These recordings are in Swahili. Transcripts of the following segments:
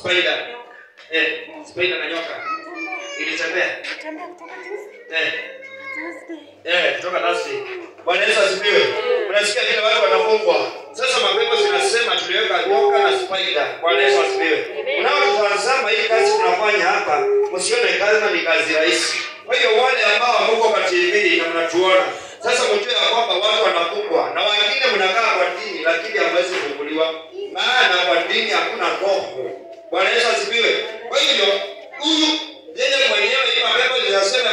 Spider. Spider na nyoka. Ilitembea. Kutoka Thursday. Bwana Yesu asifiwe. Unasikia vile watu wanafungwa. Sasa mapepo zinasema tuliweka nyoka na spider. Bwana Yesu asifiwe. Unaotazama hii kazi tunafanya hapa, msione kama ni kazi rahisi. Kwa hiyo wale ambao wako kwa TV na mnatuona, sasa mjue kwamba watu wanafungwa na wengine mnakaa kwa dini lakini hamwezi kufunguliwa. Maana kwa dini hakuna roho. Bwana Yesu asifiwe. Kwa hiyo huyu yeye mwenyewe hii mapepo zinasema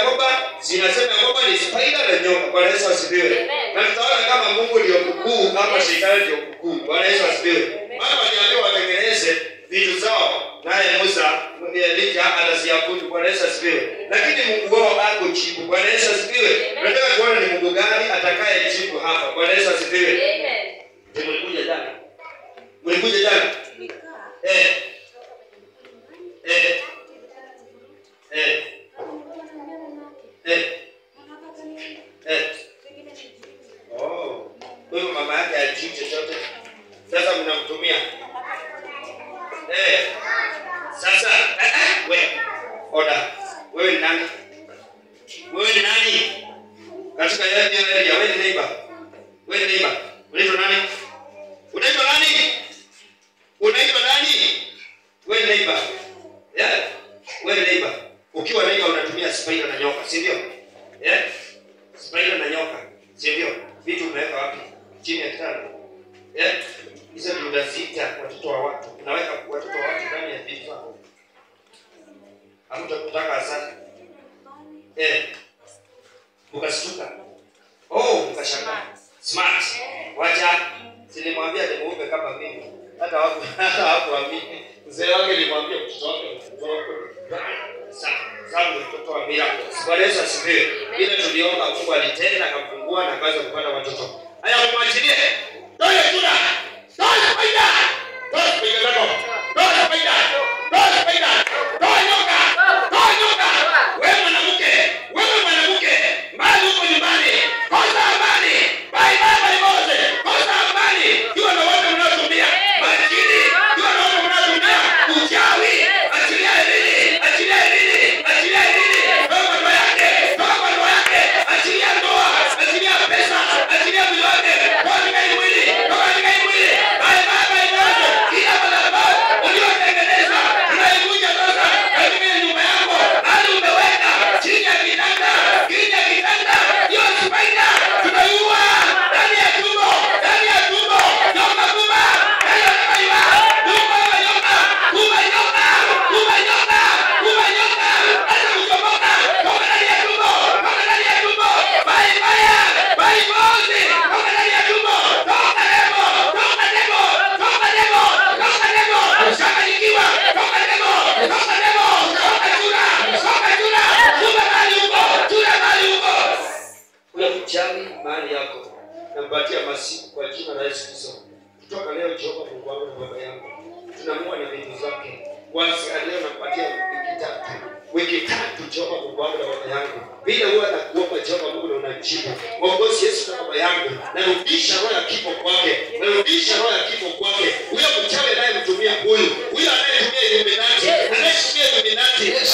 kwamba ni spider na nyoka. Bwana Yesu asifiwe. Na tutaona kama Mungu ndio mkuu kama shetani ndio mkuu. Bwana Yesu asifiwe. Maana waliambiwa watengeneze vitu zao, naye Musa Elija atasiabudu. Bwana Yesu asifiwe. Lakini Mungu wao hakujibu. Bwana Yesu asifiwe. Nataka kuona ni Mungu gani atakaye jibu hapa. Bwana Yesu asifiwe. Amen. Mlikuja jana. Mlikuja jana. Wewe mama yake ajui chochote. Sasa mnamtumia. Sasa wewe ni nani? Wewe ni nani? Katika area wewe ni neighbor. Wewe ni neighbor. Unaitwa nani? Unaitwa nani? Unaitwa nani? Wewe ni neighbor. Wewe ni neighbor. Ukiwa neighbor unatumia spider na nyoka, si ndio? Spider na nyoka, si ndio? Vitu unaweka wapi? Chini ya kitanda. Hizo ndio unazita watoto wa watu. Unaweka watoto wa watu ndani ya vitu zako. Hamtakutaka asante. Ukashtuka. Ukashangaa. Smart. Wacha silimwambia nimuombe kama mimi. Hata hapo amini. Mzee wake nilimwambia mtoto wake sababu mtoto wa miracle. Bwana Yesu asifiwe. Ile tuliomba Mungu alitenda akamfungua na kaanza kupata watoto. Haya umwachilie. Toa tuna. Toa spider. Toa spider lako. Toa spider. Toa spider. Toa nyoka. Toa nyoka. Wewe mwanamke. Mali uko nyumbani. Kosa amani. Bye Mose. Kosa amani. Jua na wote mnaotumia. Majini. Jua na wote mnaotumia. Uchawi. Achilia hili. Toa ndoa yake. Achilia ndoa. Achilia pesa. Achilia mwili wake. Toa mwili. Bye Mose. Kila madhabahu uliotengeneza tunaivunja sasa katika nyumba yako. Hadi umeweka chini ya kitanda. Hiyo spider tunaiua ndani ya tumbo. Nyoka kuma. Hata kuchomoka. Toka ndani ya tumbo. Bye Mose. Toka ndani ya tumbo. Toka demo. Ushakanyikiwa. Toka demo. Chura mahali huko. Ule mchawi mahali yako. Nampatia masiku kwa jina la Yesu Kristo. Kutoka leo Jehova Mungu wangu na baba yangu. Tunamua na vitu zake. Kwanza leo nampatia wiki tatu Jehova Mungu wangu na baba yangu. Bila huwa nakuomba Jehova Mungu na unajibu. Mwongozi Yesu na baba yangu. Narudisha roho ya kifo kwake. Huyo mchawi anayemtumia huyu anayetumia Illuminati,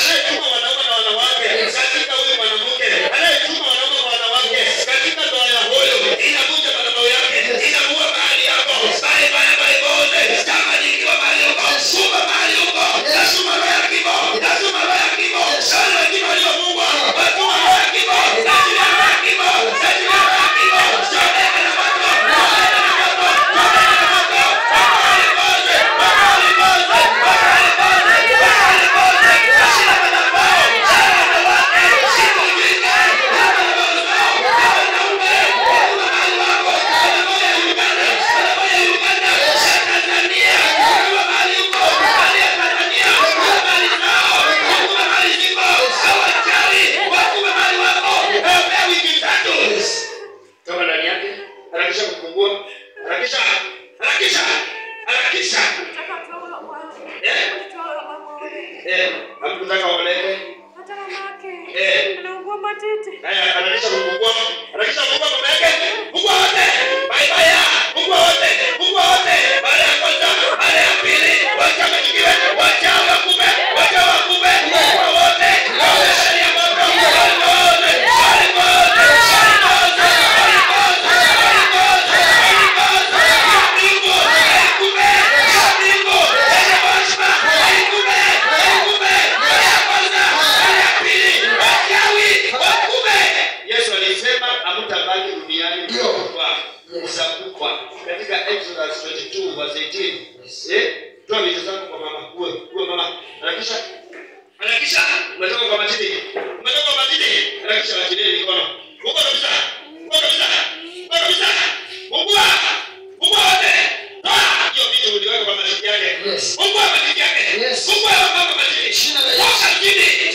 anayetuma wanaume na wanawake katika huyu mwanamke, anayetuma wanaume na wanawake katika ndoa ya huyu, inavunja madhabahu yake, inaua mahali yako. Bye Mose. Kama nikiwa mahali huko, suma mahali huko, nasuma roho ya kifo. Sana kifo ndio Mungu. Watuma roho ya kifo. Achilia roho ya kifo. Chomeka na moto. Hamkutaka waoleke? Hata mamake. Anaugua matiti. Haya, analisha kufungua. Analisha kufungua mama yake. Fungua wote. Bye bye. Fungua wote. Baada ya kwanza, baada ya pili, wacha mjikiwe. Wacha kubwa katika Exodus 22 verse 18. Toa vitu zako kwa mama. Uwe mama. Harakisha. Umetoka kwa matini. Harakisha matini mikono. Mungu kabisa. Mungu wote. Hiyo vitu uliweka kwa matini yake. Mungu wa matini yake. Mungu wa mama matini. Waka chini.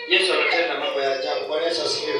Yesu anatenda mambo ya ajabu. Bwana Yesu asifiwe.